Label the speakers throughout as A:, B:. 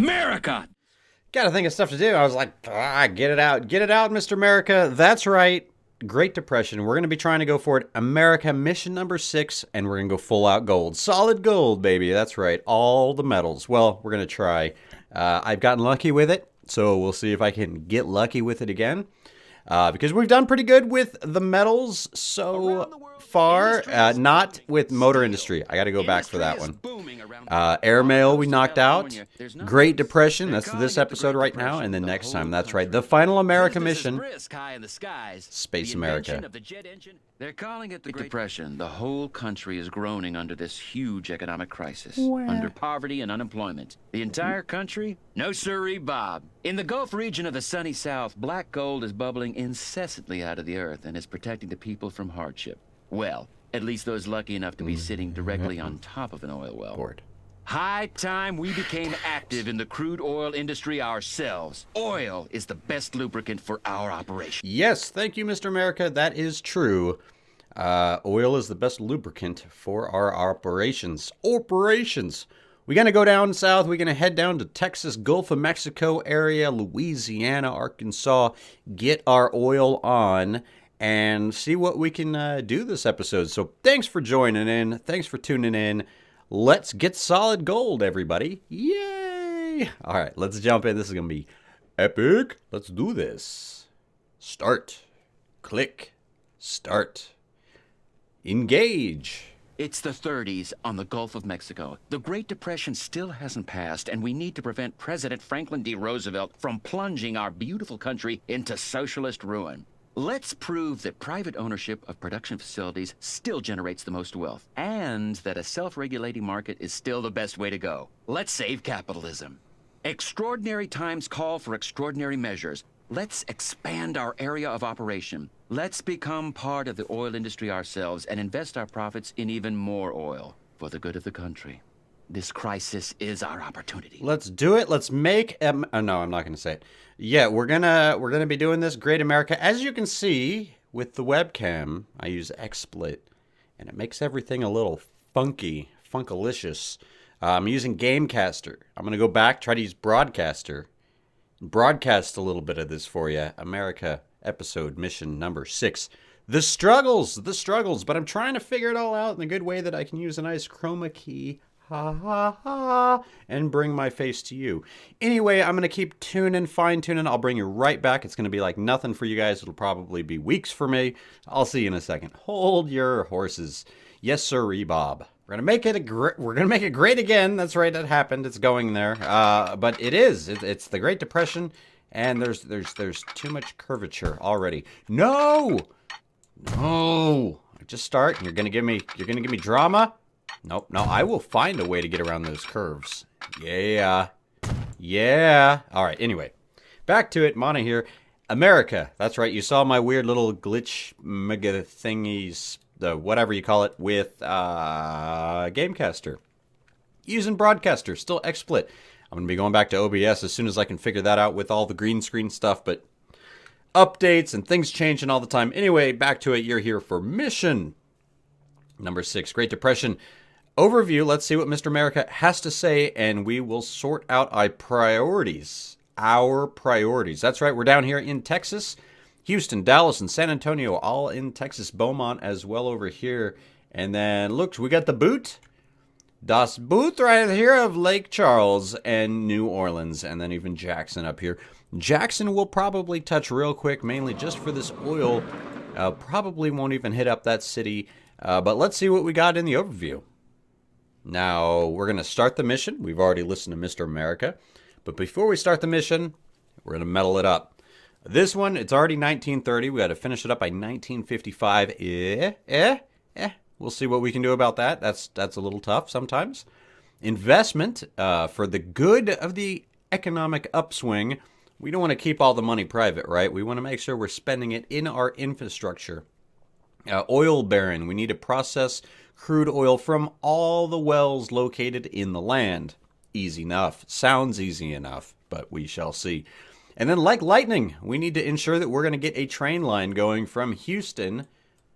A: America!
B: Gotta think of stuff to do. I was like, get it out. Get it out, Mr. America. That's right. Great Depression. We're going to be trying to go for it. America, mission number 6, and we're going to go full out gold. Solid gold, baby. That's right. All the metals. Well, we're going to try. I've gotten lucky with it, so we'll see if I can get lucky with it again. Because we've done pretty good with the metals so far. Not with motor industry. I got to go back for that one. Airmail we knocked out. Great Depression. That's this episode right now. And then next time, that's right. The final America mission. Space America.
A: They're calling it the Great Depression. The whole country is groaning under this huge economic crisis. Under poverty and unemployment. The entire country? No sirree, Bob. In the Gulf region of the sunny South, black gold is bubbling incessantly out of the earth and is protecting the people from hardship. Well, at least those lucky enough to be sitting directly on top of an oil well. High time we became active in the crude oil industry ourselves. Oil is the best lubricant for our operation.
B: Yes, thank you, Mr. America. That is true. Oil is the best lubricant for our operations. We're going to go down south. We're going to head down to Texas, Gulf of Mexico area, Louisiana, Arkansas, get our oil on, and see what we can do this episode. So thanks for joining in. Thanks for tuning in. Let's get solid gold, everybody. Yay! All right, let's jump in. This is going to be epic. Let's do this. Start. Click. Start. Engage.
A: It's the 30s on the Gulf of Mexico. The Great Depression still hasn't passed, and we need to prevent President Franklin D. Roosevelt from plunging our beautiful country into socialist ruin. Let's prove that private ownership of production facilities still generates the most wealth, and that a self-regulating market is still the best way to go. Let's save capitalism. Extraordinary times call for extraordinary measures. Let's expand our area of operation. Let's become part of the oil industry ourselves and invest our profits in even more oil for the good of the country. This crisis is our opportunity.
B: Let's do it. Let's make no, I'm not going to say it. Yeah, we're gonna be doing this. Great America. As you can see with the webcam, I use XSplit, and it makes everything a little funky, funkalicious. I'm using Gamecaster. I'm gonna go back, try to use Broadcaster, broadcast a little bit of this for you. America episode mission number 6. The struggles, but I'm trying to figure it all out in a good way that I can use a nice chroma key. Ha ha ha, and bring my face to you. Anyway, I'm going to keep tuning, fine-tuning. I'll bring you right back. It's going to be like nothing for you guys. It'll probably be weeks for me. I'll see you in a second. Hold your horses. Yes, sirree, Bob. We're going to make it great again. That's right, that happened. It's going there. But it is. It's the Great Depression, and there's too much curvature already. No! Just start, and you're going to give me drama? Nope, no, I will find a way to get around those curves. Yeah. All right, anyway, back to it. Monte here. America. That's right. You saw my weird little glitch mega thingies, the whatever you call it, with Gamecaster. Using Broadcaster, still XSplit. I'm going to be going back to OBS as soon as I can figure that out with all the green screen stuff, but updates and things changing all the time. Anyway, back to it. You're here for mission number 6, Great Depression. Overview. Let's see what Mr. America has to say, and we will sort out our priorities. That's right. We're down here in Texas, Houston, Dallas, and San Antonio, all in Texas, Beaumont as well over here. And then, look, we got the boot. Das Boot right here of Lake Charles and New Orleans, and then even Jackson up here. Jackson will probably touch real quick, mainly just for this oil. Probably won't even hit up that city, but let's see what we got in the overview. Now, we're going to start the mission. We've already listened to Mr. America. But before we start the mission, we're going to metal it up. This one, it's already 1930. We got to finish it up by 1955. We'll see what we can do about that. That's a little tough sometimes. Investment for the good of the economic upswing. We don't want to keep all the money private, right? We want to make sure we're spending it in our infrastructure. Oil baron. We need to process crude oil from all the wells located in the land. Easy enough. Sounds easy enough, but we shall see. And then like lightning, we need to ensure that we're going to get a train line going from Houston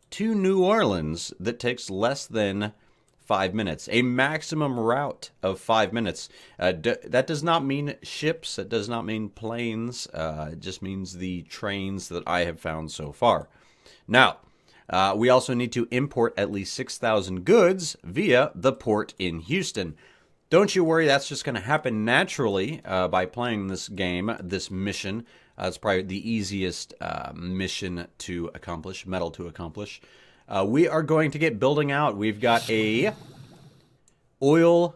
B: to New Orleans that takes less than 5 minutes. A maximum route of 5 minutes. That does not mean ships. It does not mean planes. It just means the trains that I have found so far. Now, we also need to import at least 6,000 goods via the port in Houston. Don't you worry, that's just going to happen naturally by playing this game, this mission. It's probably the easiest mission to accomplish, medal to accomplish. We are going to get building out. We've got a oil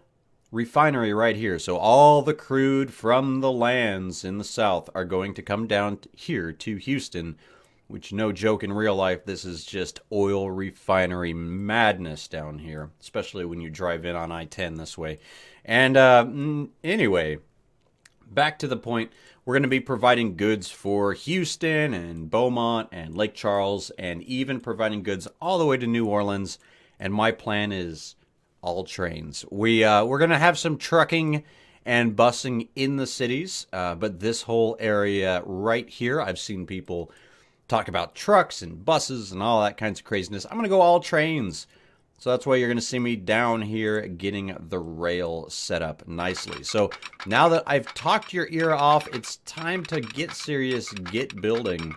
B: refinery right here. So all the crude from the lands in the south are going to come down here to Houston, which, no joke, in real life, this is just oil refinery madness down here, especially when you drive in on I-10 this way. And anyway, back to the point, we're going to be providing goods for Houston and Beaumont and Lake Charles, and even providing goods all the way to New Orleans. And my plan is all trains. We're going to have some trucking and busing in the cities, but this whole area right here, I've seen people talk about trucks and buses and all that kinds of craziness. I'm going to go all trains. So that's why you're going to see me down here getting the rail set up nicely. So now that I've talked your ear off, it's time to get serious, get building.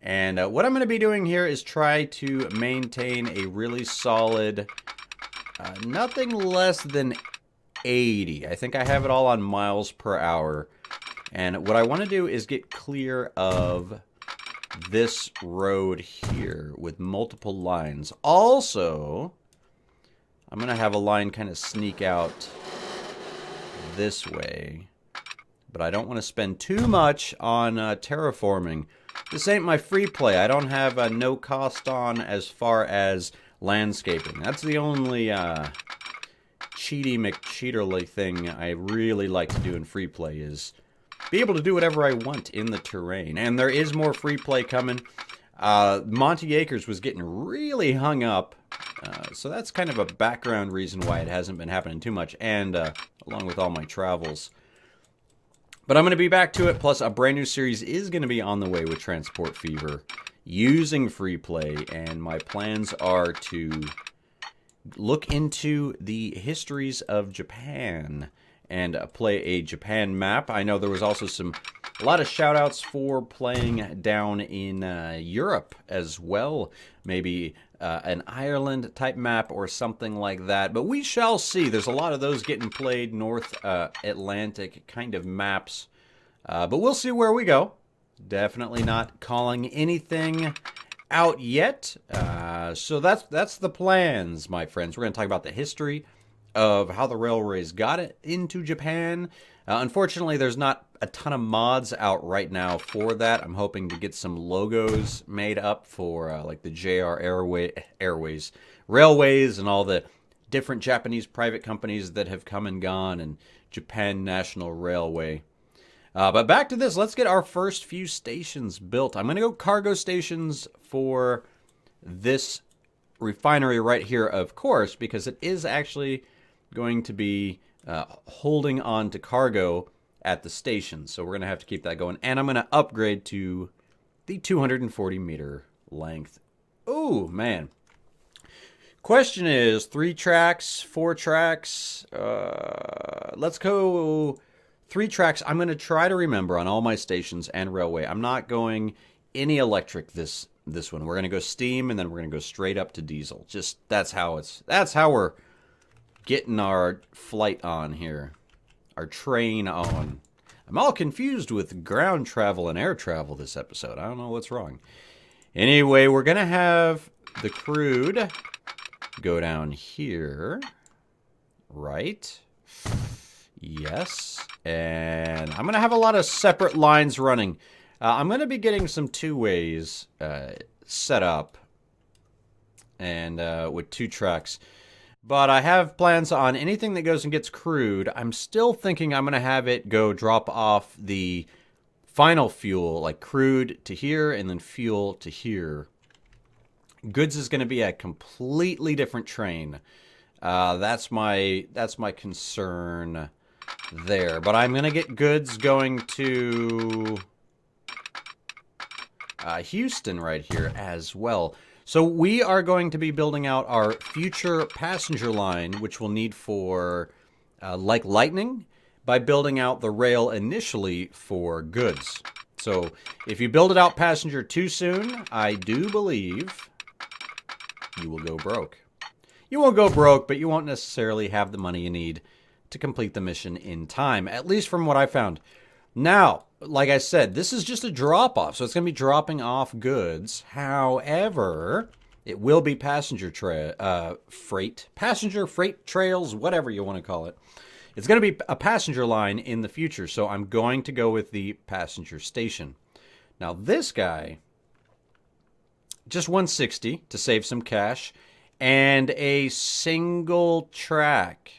B: And what I'm going to be doing here is try to maintain a really solid, nothing less than 80. I think I have it all on miles per hour. And what I want to do is get clear of this road here with multiple lines. Also, I'm going to have a line kind of sneak out this way. But I don't want to spend too much on terraforming. This ain't my free play. I don't have no cost on as far as landscaping. That's the only cheaty McCheaterly thing I really like to do in free play, is be able to do whatever I want in the terrain. And there is more free play coming. Monte Acres was getting really hung up. So that's kind of a background reason why it hasn't been happening too much. And along with all my travels. But I'm going to be back to it. Plus, a brand new series is going to be on the way with Transport Fever using free play. And my plans are to look into the histories of Japan and play a Japan map. I know there was also a lot of shout-outs for playing down in Europe as well. Maybe an Ireland-type map or something like that. But we shall see. There's a lot of those getting played, North Atlantic kind of maps. But we'll see where we go. Definitely not calling anything out yet. So that's the plans, my friends. We're going to talk about the history of how the railways got it into Japan. Unfortunately, there's not a ton of mods out right now for that. I'm hoping to get some logos made up for like the JR Airways, Railways, and all the different Japanese private companies that have come and gone, and Japan National Railway. But back to this, let's get our first few stations built. I'm going to go cargo stations for this refinery right here, of course, because it is actually going to be holding on to cargo at the station. So we're going to have to keep that going. And I'm going to upgrade to the 240 meter length. Oh, man. Question is 3 tracks, 4 tracks. Let's go 3 tracks. I'm going to try to remember on all my stations and railway. I'm not going any electric this one. We're going to go steam, and then we're going to go straight up to diesel. Just that's how we're getting our flight on here. Our train on. I'm all confused with ground travel and air travel this episode. I don't know what's wrong. Anyway, we're going to have the crude go down here. Right? Yes. And I'm going to have a lot of separate lines running. I'm going to be getting some 2-ways set up. And with 2 tracks. But I have plans on anything that goes and gets crude. I'm still thinking I'm going to have it go drop off the final fuel, like crude to here and then fuel to here. Goods is going to be a completely different train. That's my concern there. But I'm going to get goods going to Houston right here as well. So we are going to be building out our future passenger line, which we'll need for like lightning, by building out the rail initially for goods. So if you build it out passenger too soon, I do believe you will go broke. You won't go broke, but you won't necessarily have the money you need to complete the mission in time, at least from what I found. Now, like I said, this is just a drop-off, so it's going to be dropping off goods. However, it will be passenger freight trails, whatever you want to call it. It's going to be a passenger line in the future, so I'm going to go with the passenger station. Now, this guy, just 160 to save some cash, and a single track.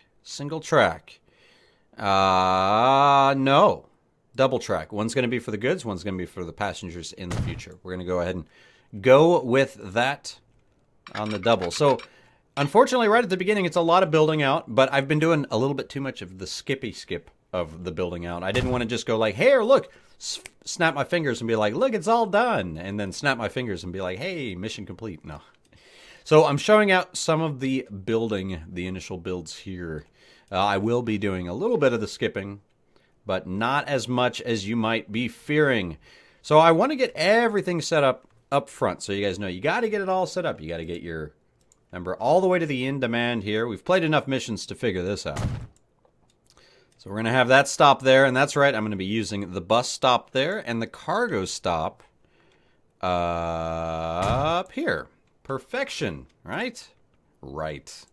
B: No. Double track. One's going to be for the goods, one's going to be for the passengers in the future. We're going to go ahead and go with that on the double. So, unfortunately, right at the beginning, it's a lot of building out, but I've been doing a little bit too much of the skippy skip of the building out. I didn't want to just go like, here, look, snap my fingers and be like, look, it's all done. And then snap my fingers and be like, hey, mission complete. No. So I'm showing out some of the building, the initial builds here. I will be doing a little bit of the skipping, but not as much as you might be fearing. So I want to get everything set up front, so you guys know you got to get it all set up. You got to get your number all the way to the in demand here. We've played enough missions to figure this out. So we're going to have that stop there, and that's right, I'm going to be using the bus stop there and the cargo stop up here. Perfection, right? Right.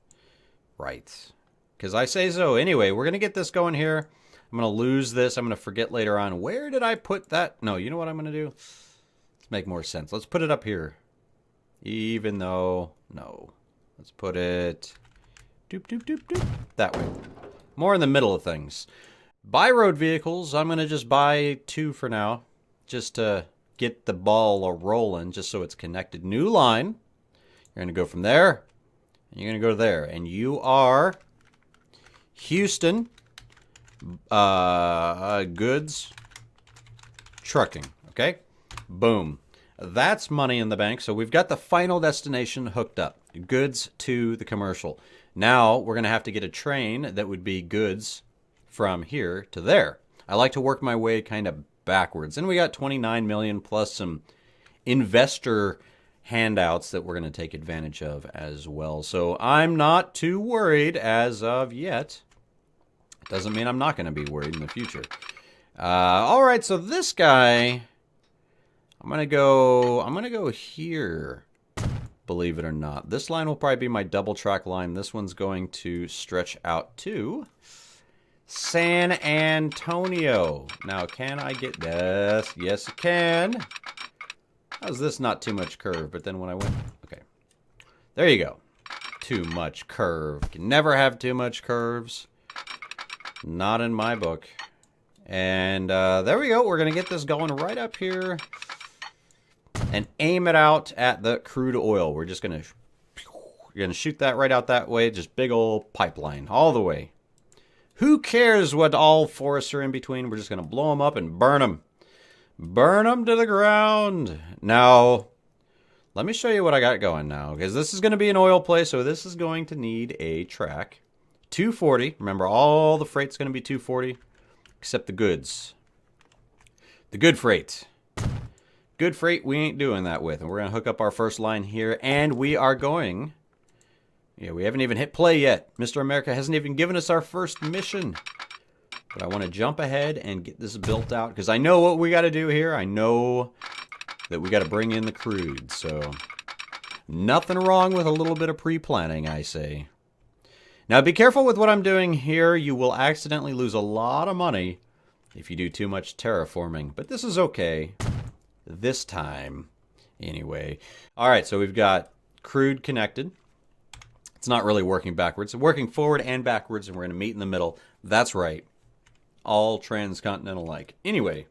B: Because I say so. Anyway, we're going to get this going here. I'm going to lose this. I'm going to forget later on. Where did I put that? No, you know what I'm going to do? Let's make more sense. Let's put it up here. Even though, no. Let's put it doop, doop, doop, doop, that way. More in the middle of things. Buy road vehicles. I'm going to just buy 2 for now. Just to get the ball rolling, just so it's connected. New line. You're going to go from there. And you're going to go there. And you are Houston goods trucking. Okay? Boom. That's money in the bank. So we've got the final destination hooked up. Goods to the commercial. Now we're going to have to get a train that would be goods from here to there. I like to work my way kind of backwards. And we got 29 million plus some investor handouts that we're going to take advantage of as well. So I'm not too worried as of yet. Doesn't mean I'm not going to be worried in the future. All right, so this guy, I'm going to go here. Believe it or not. This line will probably be my double track line. This one's going to stretch out to San Antonio. Now, can I get this? Yes, it can. How's this not too much curve? But then when I went, okay. There you go. Too much curve. Can never have too much curves. Not in my book. And there we go. We're going to get this going right up here. And aim it out at the crude oil. We're just going to shoot that right out that way. Just big old pipeline all the way. Who cares what all forests are in between? We're just going to blow them up and burn them. Burn them to the ground. Now, let me show you what I got going now. Because this is going to be an oil place, so this is going to need a track. 240. Remember, all the freight's going to be 240. Except the goods. The good freight. Good freight we ain't doing that with. And we're going to hook up our first line here. And we are going... Yeah, we haven't even hit play yet. Mr. America hasn't even given us our first mission. But I want to jump ahead and get this built out. Because I know what we got to do here. I know that we got to bring in the crude. So, nothing wrong with a little bit of pre-planning, I say. Now, be careful with what I'm doing here. You will accidentally lose a lot of money if you do too much terraforming. But this is okay. This time, anyway. All right, so we've got crude connected. It's not really working backwards. It's working forward and backwards, and we're going to meet in the middle. That's right. All transcontinental-like. Anyway.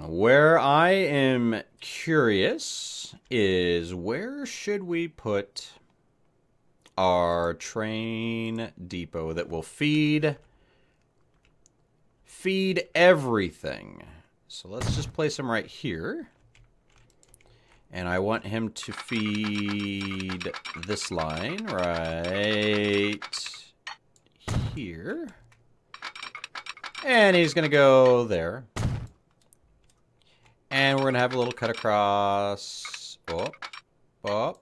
B: Where I am curious is where should we put our train depot that will feed feed everything. So let's just place him right here. And I want him to feed this line right here. And he's going to go there. And we're going to have a little cut across. Up,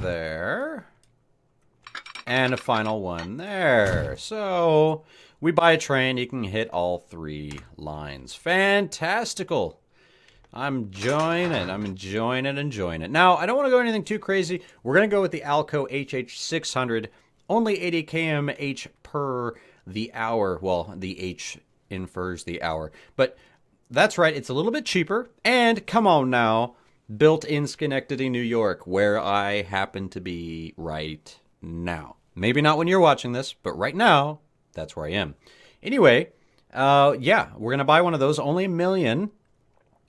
B: there. And a final one there. So we buy a train. You can hit all 3 lines. Fantastical. I'm enjoying it. Now, I don't want to go anything too crazy. We're going to go with the Alco HH600. Only 80 km/h per the hour. Well, the H infers the hour. But that's right. It's a little bit cheaper. And come on now. Built in Schenectady, New York, where I happen to be right now. Maybe not when you're watching this, but right now, that's where I am. Anyway, yeah, we're going to buy one of those. Only $1 million.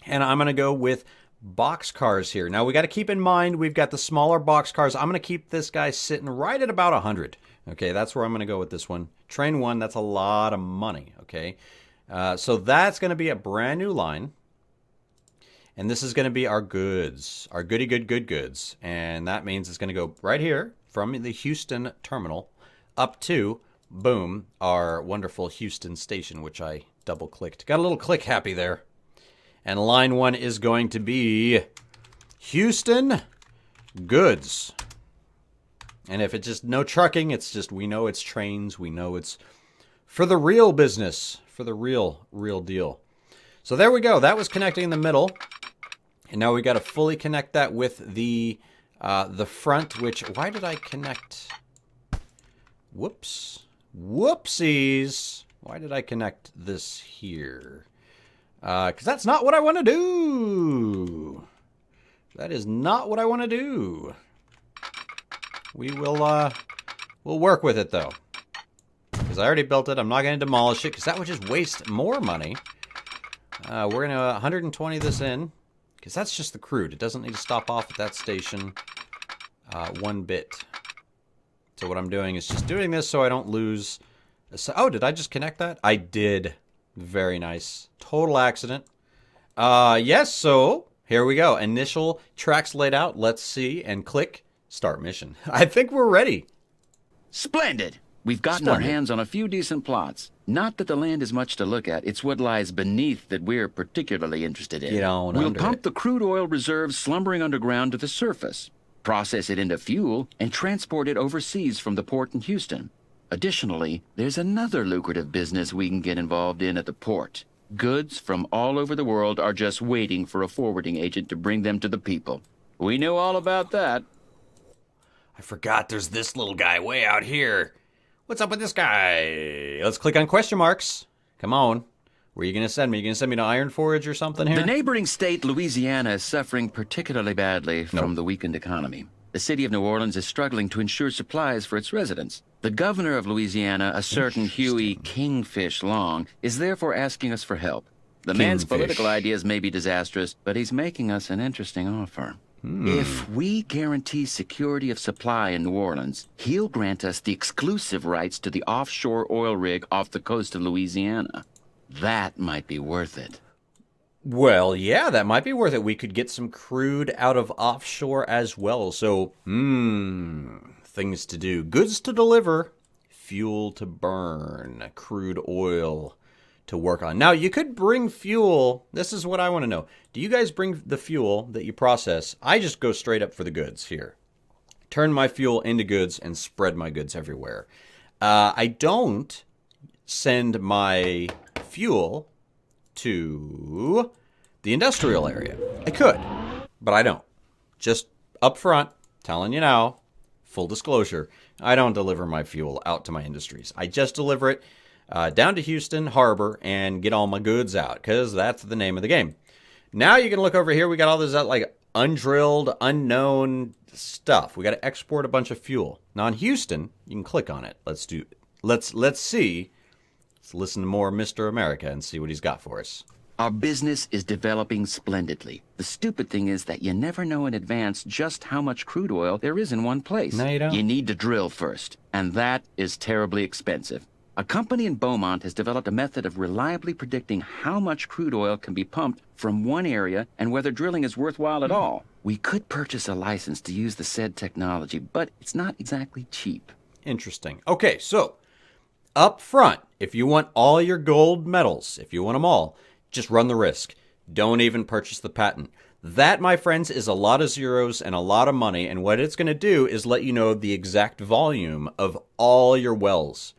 B: And I'm going to go with box cars here. Now, we got to keep in mind, we've got the smaller box cars. I'm going to keep this guy sitting right at about 100. Okay, that's where I'm going to go with this one. Train 1, that's a lot of money. Okay, so that's going to be a brand new line. And this is going to be our goods, our goody good goods. And that means it's going to go right here from the Houston terminal up to, boom, our wonderful Houston station, which I double-clicked. Got a little click happy there. And line 1 is going to be Houston goods. And if it's just no trucking, it's just, we know it's trains. We know it's for the real business, for the real deal. So there we go. That was connecting in the middle. And now we got to fully connect that with the front, which, why did I connect? Whoops. Whoopsies. Why did I connect this here? Because that's not what I want to do. That is not what I want to do. We will, we'll work with it, though. Because I already built it. I'm not going to demolish it, because that would just waste more money. We're going to 120 this in, because that's just the crude. It doesn't need to stop off at that station one bit. So what I'm doing is just doing this so I don't lose. Oh, did I just connect that? I did. Very nice. Total accident. Yes, so here we go. Initial tracks laid out. Let's see, and click start mission. I think we're ready.
A: Splendid. We've gotten our hands on a few decent plots. Not that the land is much to look at. It's what lies beneath that we're particularly interested in. We'll pump the crude oil reserves slumbering underground to the surface, process it into fuel, and transport it overseas from the port in Houston. Additionally, there's another lucrative business we can get involved in at the port. Goods from all over the world are just waiting for a forwarding agent to bring them to the people. We know all about that.
B: I forgot there's this little guy way out here. What's up with this guy? Let's click on question marks. Come on. Where are you going to send me? You going to send me to Iron Forge or something here?
A: The neighboring state, Louisiana, is suffering particularly badly from the weakened economy. The city of New Orleans is struggling to ensure supplies for its residents. The governor of Louisiana, a certain Huey Kingfish Long, is therefore asking us for help. The man's political ideas may be disastrous, but he's making us an interesting offer. If we guarantee security of supply in New Orleans, he'll grant us the exclusive rights to the offshore oil rig off the coast of Louisiana. That might be worth it.
B: Well, yeah, that might be worth it. We could get some crude out of offshore as well. So, things to do. Goods to deliver, fuel to burn, crude oil to work on. Now, you could bring fuel. This is what I want to know. Do you guys bring the fuel that you process? I just go straight up for the goods here. Turn my fuel into goods and spread my goods everywhere. I don't send my fuel to the industrial area. I could, but I don't. Just up front, telling you now, full disclosure, I don't deliver my fuel out to my industries. I just deliver it down to Houston Harbor and get all my goods out, because that's the name of the game. Now you can look over here. We got all this like undrilled, unknown stuff. We got to export a bunch of fuel. Now in Houston, you can click on it. Let's see. Let's listen to more Mr. America and see what he's got for us.
A: Our business is developing splendidly. The stupid thing is that you never know in advance just how much crude oil there is in one place.
B: No, you don't.
A: You need to drill first, and that is terribly expensive. A company in Beaumont has developed a method of reliably predicting how much crude oil can be pumped from one area and whether drilling is worthwhile at all. We could purchase a license to use the said technology, but it's not exactly cheap.
B: Interesting. Okay, so up front, if you want all your gold medals, if you want them all, just run the risk. Don't even purchase the patent. That, my friends, is a lot of zeros and a lot of money, and what it's going to do is let you know the exact volume of all your wells.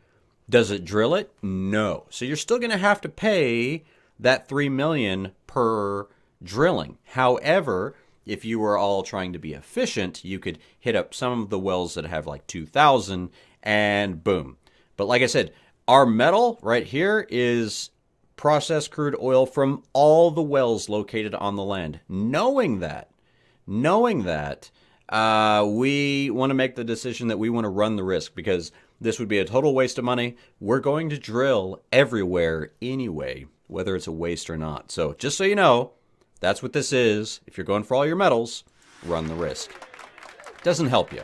B: Does it drill it? No. So you're still going to have to pay that $3 million per drilling. However, if you were all trying to be efficient, you could hit up some of the wells that have like 2,000 and boom. But like I said, our metal right here is processed crude oil from all the wells located on the land. Knowing that, we want to make the decision that we want to run the risk because this would be a total waste of money. We're going to drill everywhere anyway, whether it's a waste or not. So just so you know, that's what this is. If you're going for all your metals, run the risk. Doesn't help you.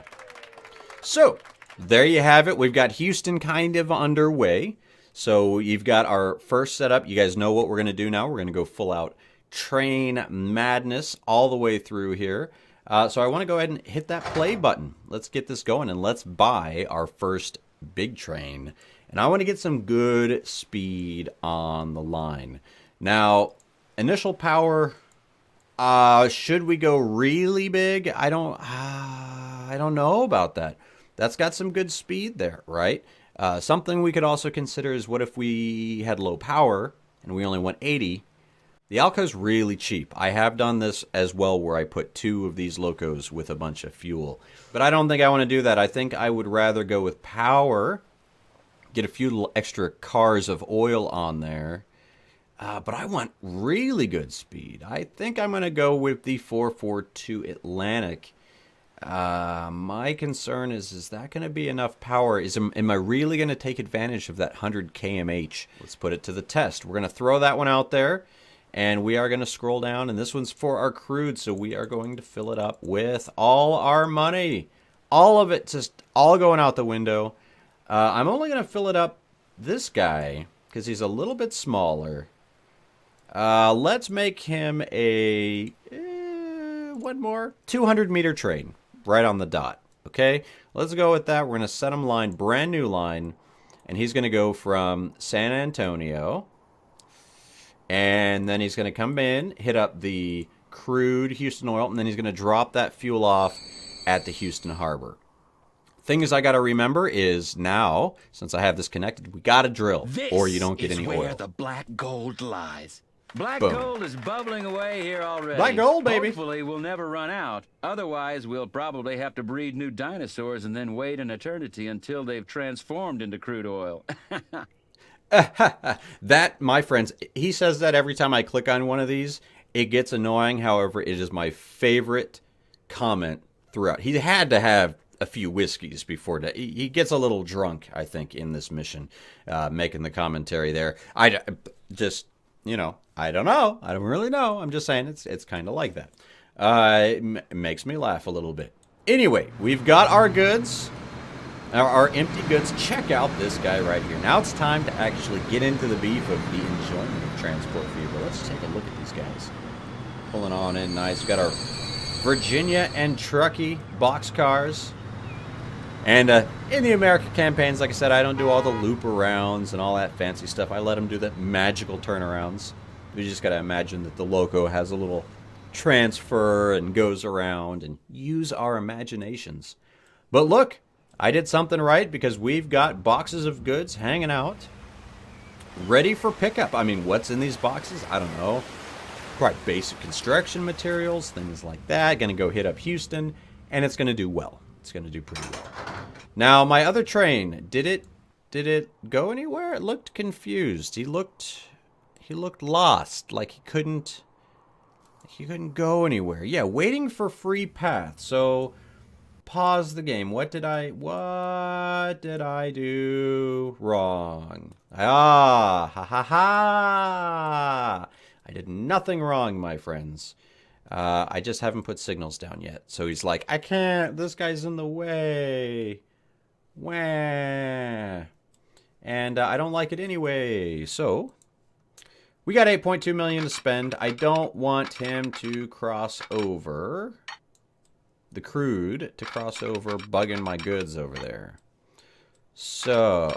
B: So there you have it. We've got Houston kind of underway. So you've got our first setup. You guys know what we're going to do now. We're going to go full out train madness all the way through here. So I want to go ahead and hit that play button. Let's get this going and let's buy our first big train. And I want to get some good speed on the line. Now, initial power, should we go really big? I don't know about that. That's got some good speed there, right? Something we could also consider is what if we had low power and we only went 80? The Alco's really cheap. I have done this as well where I put 2 of these locos with a bunch of fuel. But I don't think I want to do that. I think I would rather go with power, get a few extra cars of oil on there. But I want really good speed. I think I'm going to go with the 442 Atlantic. My concern is that going to be enough power? Am I really going to take advantage of that 100 kmh? Let's put it to the test. We're going to throw that one out there. And we are going to scroll down, and this one's for our crude, so we are going to fill it up with all our money. All of it, just all going out the window. I'm only going to fill it up this guy, because he's a little bit smaller. Let's make him a, one more, 200-meter train, right on the dot. Okay, let's go with that. We're going to set him line, brand new line, and he's going to go from San Antonio. And then he's going to come in, hit up the crude Houston oil, and then he's going to drop that fuel off at the Houston harbor. Thing is I got to remember is now, since I have this connected, we got to drill or you don't get any oil.
A: This is where the black gold lies. Black
B: Boom.
A: gold is bubbling away here already.
B: Black gold, baby.
A: Hopefully we'll never run out. Otherwise, we'll probably have to breed new dinosaurs and then wait an eternity until they've transformed into crude oil.
B: That, my friends, he says that every time I click on one of these. It gets annoying. However, it is my favorite comment throughout. He had to have a few whiskeys before that. He gets a little drunk, I think, in this mission, making the commentary there. I just, you know, I don't know. I don't really know. I'm just saying it's kind of like that. It makes me laugh a little bit. Anyway, we've got our goods. Our empty goods. Check out this guy right here. Now it's time to actually get into the beef of the enjoyment of transport fever. Let's take a look at these guys. Pulling on in nice. We've got our Virginia and Truckee boxcars. And in the America campaigns, like I said, I don't do all the loop arounds and all that fancy stuff. I let them do the magical turnarounds. We just got to imagine that the loco has a little transfer and goes around and use our imaginations. But look. I did something right because we've got boxes of goods hanging out, ready for pickup. I mean, what's in these boxes? I don't know. Probably basic construction materials, things like that. Going to go hit up Houston, and it's going to do well. It's going to do pretty well. Now, my other train, did it go anywhere? It looked confused. He looked lost, like he couldn't go anywhere. Yeah, waiting for free path. So. Pause the game. What did I do wrong? Ha ha ha. I did nothing wrong, my friends. I just haven't put signals down yet. So he's like, I can't, this guy's in the way. Wah. And I don't like it anyway. So, we got 8.2 million to spend. I don't want him to cross over. The crude to cross over, bugging my goods over there. So,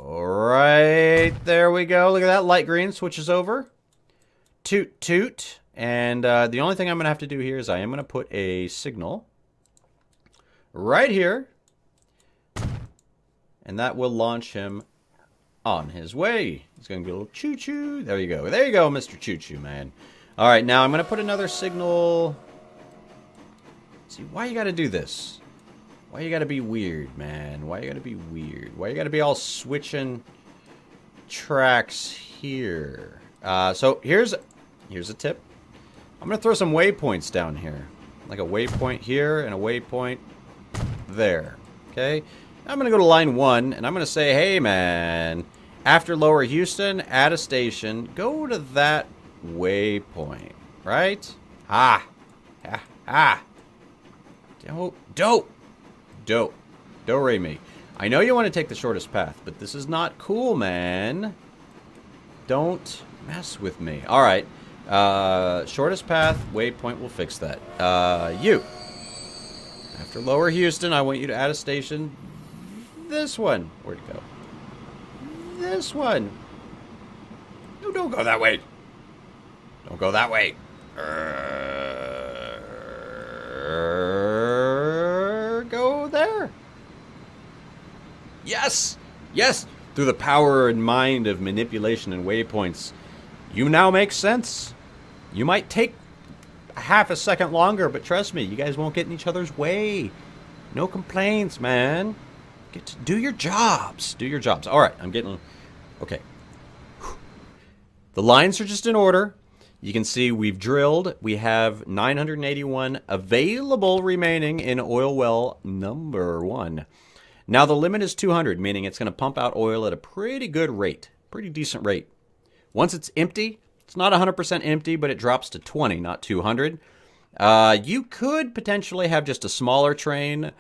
B: right there we go. Look at that. Light green switches over. Toot, toot. And the only thing I'm going to have to do here is I am going to put a signal right here. And that will launch him on his way. He's going to get a little choo-choo. There you go. There you go, Mr. Choo-choo, man. All right, now I'm going to put another signal. See, why you got to do this? Why you got to be weird, man? Why you got to be weird? Why you got to be all switching tracks here? So here's a tip. I'm going to throw some waypoints down here. Like a waypoint here and a waypoint there. Okay? I'm going to go to line 1, and I'm going to say, hey, man, after Lower Houston, add a station. Go to that waypoint. Right? Ah. Ah. Ah. Don't worry me. I know you want to take the shortest path, but this is not cool, man. Don't mess with me. All right. Shortest path, waypoint will fix that. You. After Lower Houston, I want you to add a station. This one. Where'd it go? This one. No, don't go that way. Don't go that way. Go there. Yes! Yes! Through the power and mind of manipulation and waypoints, you now make sense. You might take half a second longer, but trust me, you guys won't get in each other's way. No complaints, man. Get to do your jobs. Do your jobs. All right, I'm getting... Okay. The lines are just in order. You can see we've drilled. We have 981 available remaining in oil well number 1. Now the limit is 200, meaning it's going to pump out oil at a pretty good rate. Pretty decent rate. Once it's empty, it's not 100% empty, but it drops to 20, not 200. You could potentially have just a smaller train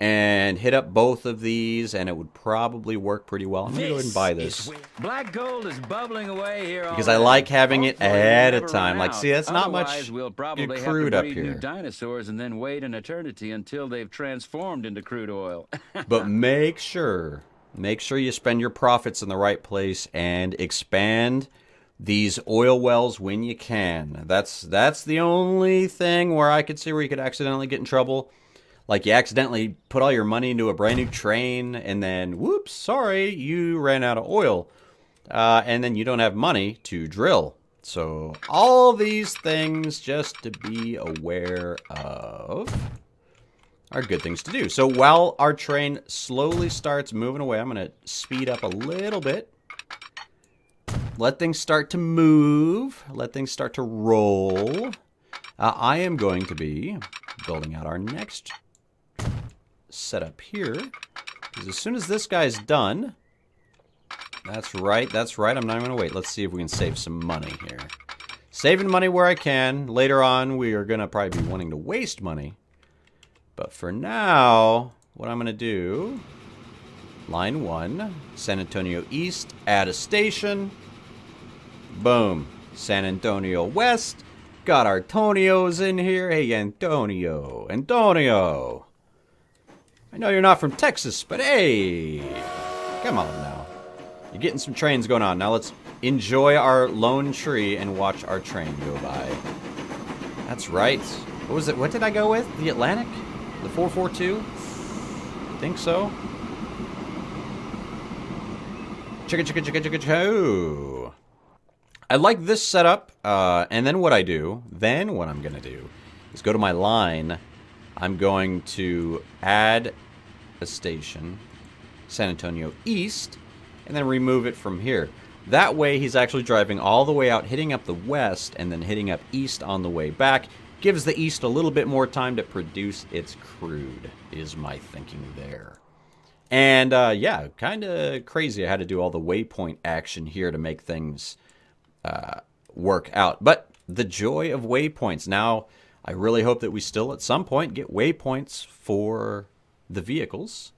B: and hit up both of these, and it would probably work pretty well. I'm going to go ahead and buy this.
A: Black gold is bubbling away here
B: because I like having it ahead of time. Like, see, that's not much
A: we'll probably
B: crude
A: have to
B: up
A: breed new
B: here.
A: dinosaurs and then wait an eternity until they've transformed into crude oil.
B: But make sure you spend your profits in the right place and expand these oil wells when you can. That's the only thing where I could see where you could accidentally get in trouble. Like you accidentally put all your money into a brand new train and then, whoops, sorry, you ran out of oil. And then you don't have money to drill. So all these things just to be aware of are good things to do. So while our train slowly starts moving away, I'm going to speed up a little bit. Let things start to move. Let things start to roll. I am going to be building out our next setup here. Because as soon as this guy's done... That's right. I'm not going to wait. Let's see if we can save some money here. Saving money where I can. Later on, we are going to probably be wanting to waste money. But for now, what I'm going to do... Line 1, San Antonio East, add a station. Boom. San Antonio West. Got our Tonios in here. Hey, Antonio. Antonio. I know you're not from Texas, but hey. Come on now. You're getting some trains going on. Now let's enjoy our lone tree and watch our train go by. That's right. What was it? What did I go with? The Atlantic? The 442? I think so. Chicka, chicka, chicka, chicka, choo. I like this setup, and then what I'm going to do is go to my line. I'm going to add a station, San Antonio East, and then remove it from here. That way he's actually driving all the way out, hitting up the west, and then hitting up east on the way back. Gives the east a little bit more time to produce its crude, is my thinking there. And, yeah, kind of crazy I had to do all the waypoint action here to make things work out. But the joy of waypoints. Now, I really hope that we still at some point get waypoints for the vehicles.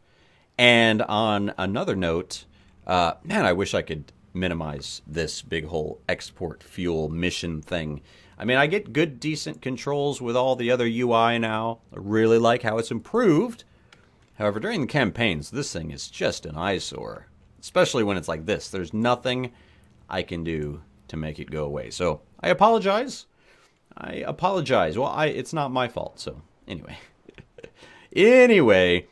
B: And on another note, man, I wish I could minimize this big whole export fuel mission thing. I mean, I get good, decent controls with all the other UI now. I really like how it's improved. However, during the campaigns, this thing is just an eyesore. Especially when it's like this. There's nothing I can do to make it go away. So, I apologize. I apologize. Well, it's not my fault, so anyway. Anyway,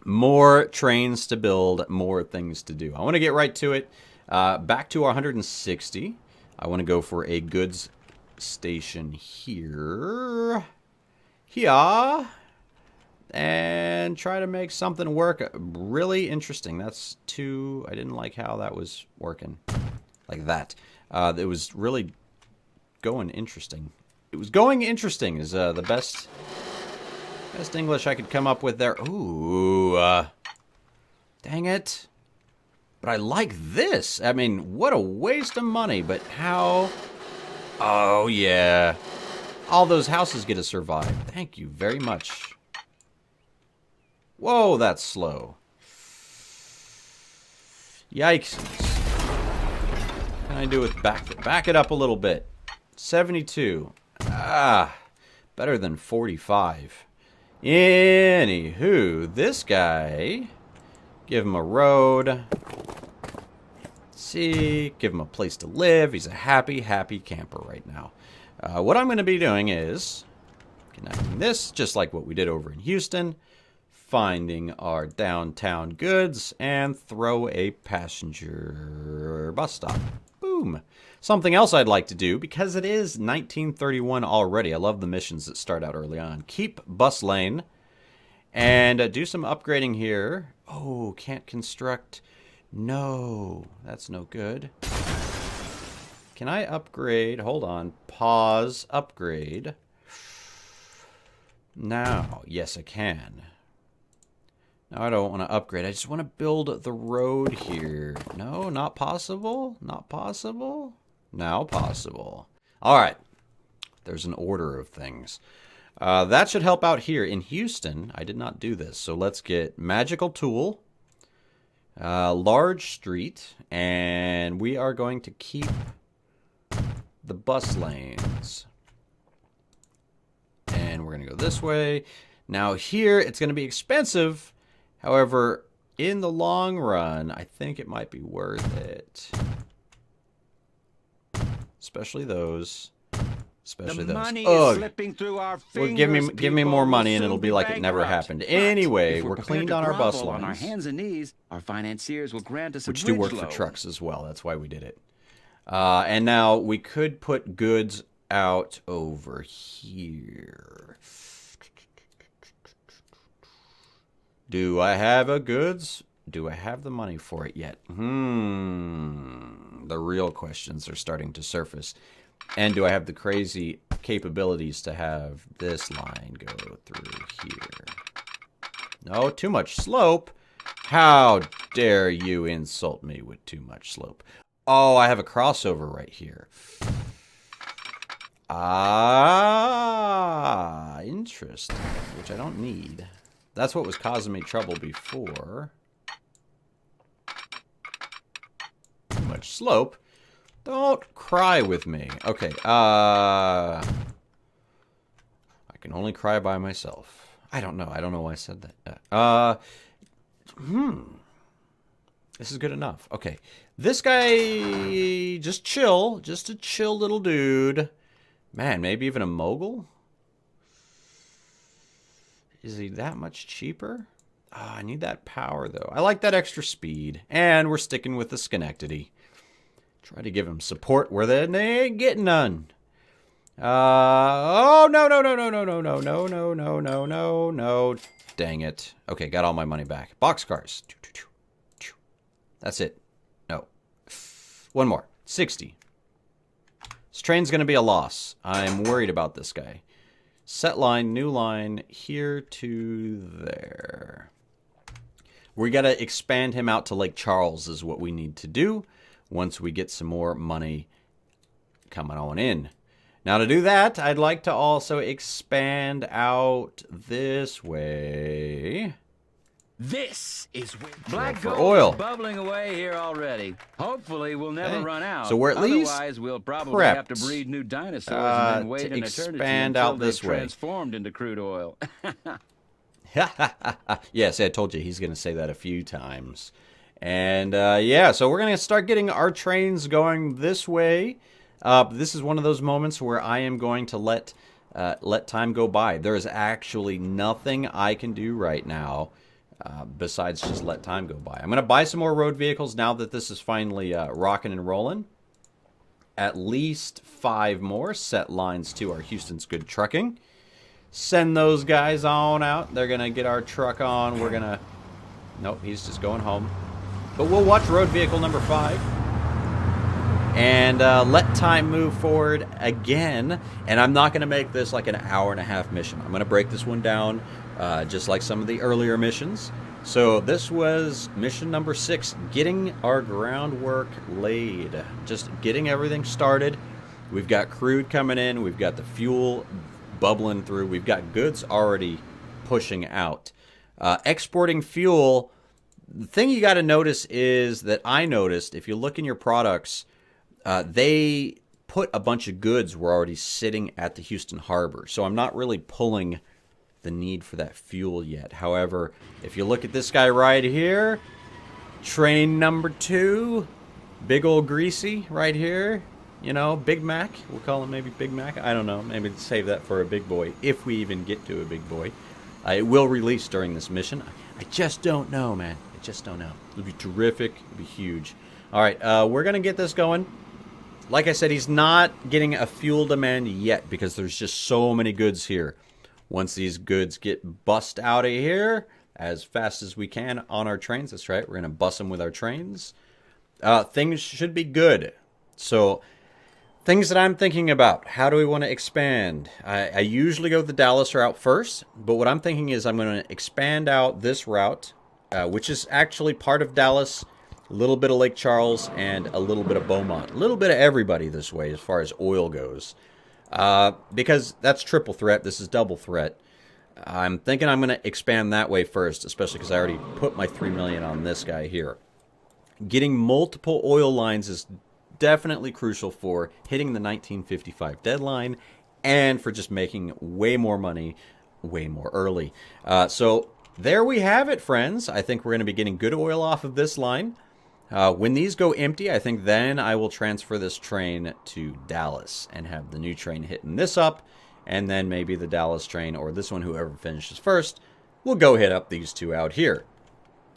B: more trains to build, more things to do. I want to get right to it. Back to our 160. I want to go for a goods station here. Here. And try to make something work really interesting. That's too... I didn't like how that was working. Like that. It was really going interesting. It was going interesting is the best English I could come up with there. Ooh. Dang it. But I like this. I mean, what a waste of money. But how... Oh, yeah. All those houses get to survive. Thank you very much. Whoa, that's slow. Yikes. What can I do with back it up a little bit? 72. Ah, better than 45. Anywho, this guy, give him a road. See, give him a place to live. He's a happy, happy camper right now. What I'm going to be doing is connecting this, just like what we did over in Houston. Finding our downtown goods and throw a passenger bus stop. Boom. Something else I'd like to do, because it is 1931 already. I love the missions that start out early on. Keep bus lane and do some upgrading here. Oh, can't construct. No, that's no good. Can I upgrade? Hold on. Pause. Upgrade. Now, yes, I can. Now, I don't want to upgrade. I just want to build the road here. No, not possible. Not possible. Now possible. All right. There's an order of things. That should help out here. In Houston, I did not do this. So let's get magical tool, large street, and we are going to keep the bus lanes. And we're going to go this way. Now here, it's going to be expensive. However, in the long run, I think it might be worth it. Especially those. Especially
A: the
B: those.
A: money
B: Ugh.
A: is slipping through our
B: Well,
A: fingers.
B: give me more money and it'll be like it never happened. Anyway, we're cleaned on our bus lines.
A: On our hands and knees, our financiers will grant us
B: which
A: a
B: do
A: bridge
B: work
A: loan.
B: for trucks as well. That's why we did it. And now we could put goods out over here. Do I have a goods? Do I have the money for it yet? The real questions are starting to surface. And do I have the crazy capabilities to have this line go through here? No, too much slope. How dare you insult me with too much slope? Oh, I have a crossover right here. Ah, interesting. Which I don't need. That's what was causing me trouble before. Too much slope. Don't cry with me. Okay, I can only cry by myself. I don't know. I don't know why I said that. This is good enough. Okay. This guy, just chill. Just a chill little dude. Man, maybe even a mogul? Is he that much cheaper? Oh, I need that power, though. I like that extra speed. And we're sticking with the Schenectady. Try to give him support where they ain't getting none. Oh, no. Dang it. Okay, got all my money back. Boxcars. That's it. No. One more. 60. This train's going to be a loss. I'm worried about this guy. Set line, new line, here to there. We got to expand him out to Lake Charles is what we need to do once we get some more money coming on in. Now to do that, I'd like to also expand out this way.
A: This is where
C: Black
B: for
C: gold
B: oil.
C: is bubbling away here already. Hopefully, we'll never
B: Okay.
C: run out.
B: So we're at least
C: Otherwise, we'll probably have to
B: prepped,
C: breed new dinosaurs and then wait
B: to
C: an eternity
B: expand
C: until
B: out
C: they've
B: this way.
C: transformed into crude oil.
B: Yes, I told you he's going to say that a few times. And yeah, so we're going to start getting our trains going this way. This is one of those moments where I am going to let time go by. There is actually nothing I can do right now besides just let time go by. I'm going to buy some more road vehicles now that this is finally rocking and rolling. At least 5 more set lines to our Houston's Good Trucking. Send those guys on out. They're going to get our truck on. We're going to... Nope, he's just going home. But we'll watch road vehicle number 5. And let time move forward again. And I'm not going to make this like an hour-and-a-half mission. I'm going to break this one down just like some of the earlier missions. So this was mission number 6, getting our groundwork laid. Just getting everything started. We've got crude coming in. We've got the fuel bubbling through. We've got goods already pushing out. Exporting fuel, the thing you got to notice is that I noticed, if you look in your products, they put a bunch of goods were already sitting at the Houston harbor. So I'm not really pulling the need for that fuel yet. However, if you look at this guy right here, train number 2, big old greasy right here. You know, Big Mac. We'll call him maybe Big Mac. I don't know. Maybe save that for a big boy, if we even get to a big boy. It will release during this mission. I just don't know, man. I just don't know. It'll be terrific. It'll be huge. All right, we're going to get this going. Like I said, he's not getting a fuel demand yet because there's just so many goods here. Once these goods get bussed out of here as fast as we can on our trains, that's right, we're going to bus them with our trains. Things should be good. So... things that I'm thinking about. How do we want to expand? I usually go the Dallas route first, but what I'm thinking is I'm going to expand out this route, which is actually part of Dallas, a little bit of Lake Charles, and a little bit of Beaumont. A little bit of everybody this way as far as oil goes. Because that's triple threat. This is double threat. I'm thinking I'm going to expand that way first, especially because I already put my $3 million on this guy here. Getting multiple oil lines is definitely crucial for hitting the 1955 deadline and for just making way more money way more early. So there we have it, friends. I think we're going to be getting good oil off of this line. When these go empty, I think then I will transfer this train to Dallas and have the new train hitting this up, and then maybe the Dallas train or this one, whoever finishes first, will go hit up these two out here.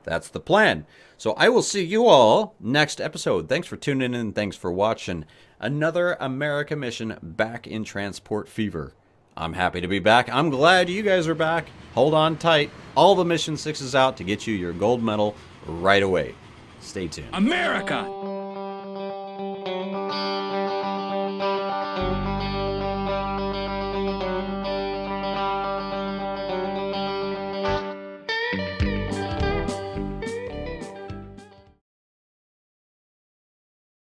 B: That's the plan. So I will see you all next episode. Thanks for tuning in. Thanks for watching another America mission back in transport fever. I'm happy to be back. I'm glad you guys are back. Hold on tight. All the mission 6 is out to get you your gold medal right away. Stay tuned.
A: America!